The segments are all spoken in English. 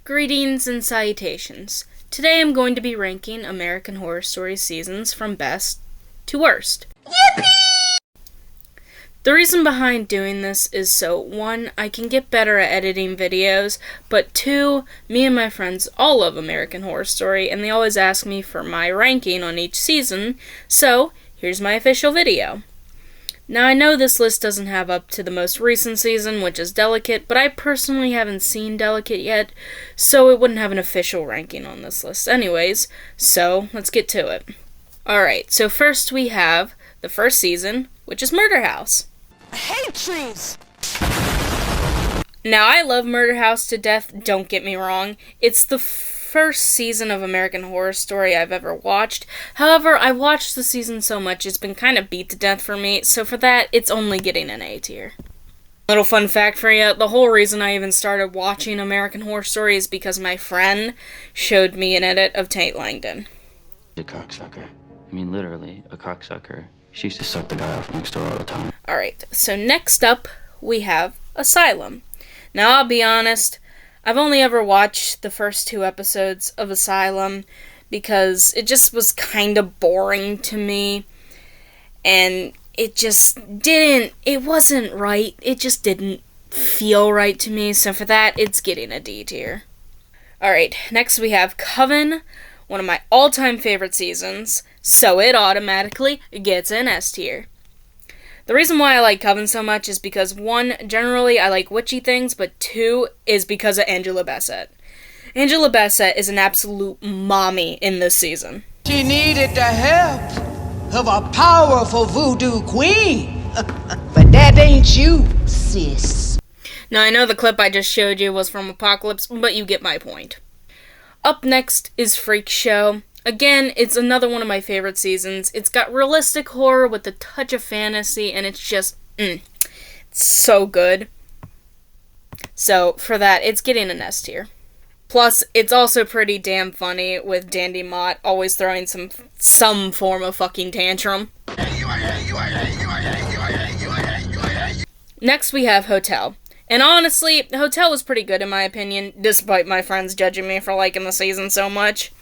Greetings and salutations. Today I'm going to be ranking American Horror Story seasons from best to worst. Yippee! The reason behind doing this is so, 1, I can get better at editing videos, but 2, me and my friends all love American Horror Story, and they always ask me for my ranking on each season, so here's my official video. Now, I know this list doesn't have up to the most recent season, which is Delicate, but I personally haven't seen Delicate yet, so it wouldn't have an official ranking on this list anyways, so let's get to it. Alright, so first we have the first season, which is Murder House. I hate trees! Now, I love Murder House to death, don't get me wrong. It's the first season of American Horror Story I've ever watched. However, I watched the season so much it's been kind of beat to death for me, so for that, it's only getting an A tier. Little fun fact for you, the whole reason I even started watching American Horror Story is because my friend showed me an edit of Tate Langdon. A cocksucker. I mean, literally, a cocksucker. She used to suck the guy off next door all the time. Alright, so next up, we have Asylum. Now, I'll be honest, I've only ever watched the first 2 episodes of Asylum because it just was kind of boring to me, and it wasn't right. It just didn't feel right to me, so for that, it's getting a D tier. Alright, next we have Coven, one of my all-time favorite seasons, so it automatically gets an S tier. The reason why I like Coven so much is because 1, generally I like witchy things, but 2 is because of Angela Bassett. Angela Bassett is an absolute mommy in this season. She needed the help of a powerful voodoo queen. But that ain't you, sis. Now, I know the clip I just showed you was from Apocalypse, but you get my point. Up next is Freak Show. Again, it's another one of my favorite seasons. It's got realistic horror with a touch of fantasy, and it's just, it's so good. So, for that, it's getting an S tier. Plus, it's also pretty damn funny with Dandy Mott always throwing some form of fucking tantrum. Next, we have Hotel. And honestly, Hotel was pretty good in my opinion, despite my friends judging me for liking the season so much.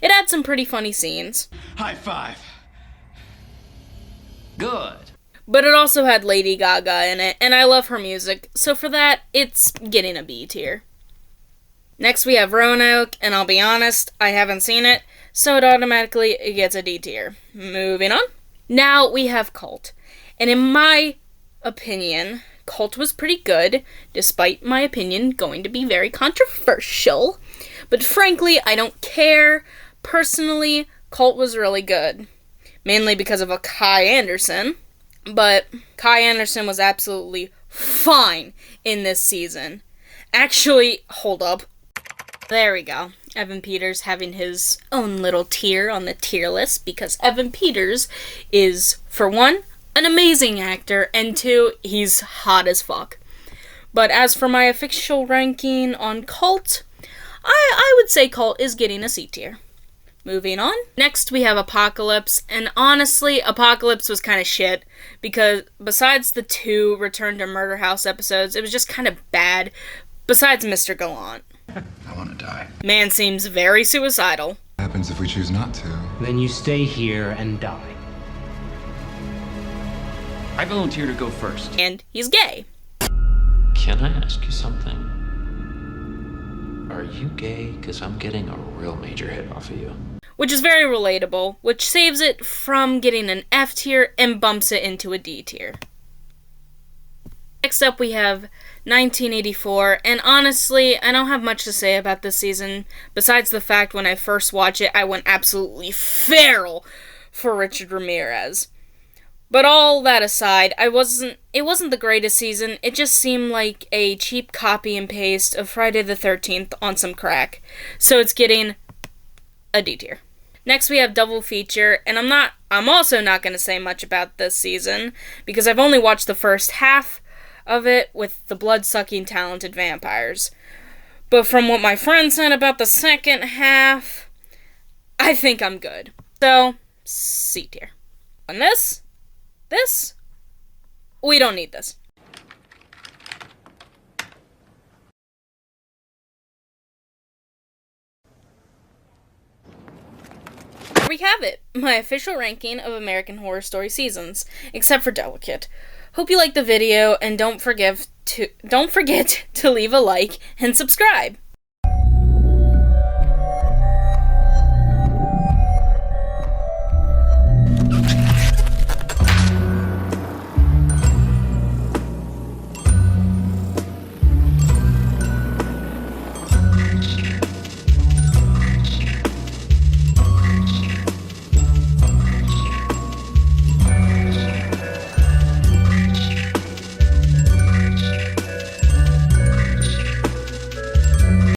It had some pretty funny scenes. High five. Good. But it also had Lady Gaga in it, and I love her music, so for that, it's getting a B tier. Next we have Roanoke, and I'll be honest, I haven't seen it, so it automatically gets a D tier. Moving on. Now we have Cult. And in my opinion, Cult was pretty good, despite my opinion going to be very controversial. But frankly, I don't care. Personally, Cult was really good. Mainly because of a Kai Anderson. But Kai Anderson was absolutely fine in this season. Actually, hold up. There we go. Evan Peters having his own little tier on the tier list because Evan Peters is, for 1, an amazing actor, and 2, he's hot as fuck. But as for my official ranking on Cult, I would say Cult is getting a C tier. Moving on. Next, we have Apocalypse, and honestly, Apocalypse was kind of shit, because besides the 2 Return to Murder House episodes, it was just kind of bad, besides Mr. Gallant. I want to die. Man seems very suicidal. What happens if we choose not to? Then you stay here and die. I volunteer to go first. And he's gay. Can I ask you something? Are you gay? Because I'm getting a real major hit off of you. Which is very relatable, which saves it from getting an F tier and bumps it into a D tier. Next up we have 1984, and honestly, I don't have much to say about this season, besides the fact when I first watched it, I went absolutely feral for Richard Ramirez. But all that aside, it wasn't the greatest season. It just seemed like a cheap copy and paste of Friday the 13th on some crack. So it's getting a D tier. Next we have Double Feature, and I'm also not going to say much about this season because I've only watched the first half of it with the blood-sucking talented vampires. But from what my friend said about the second half, I think I'm good. So, C tier. And this, we don't need this. we have it, my official ranking of American Horror Story seasons, except for Delicate. Hope you liked the video, and don't forget to leave a like and subscribe.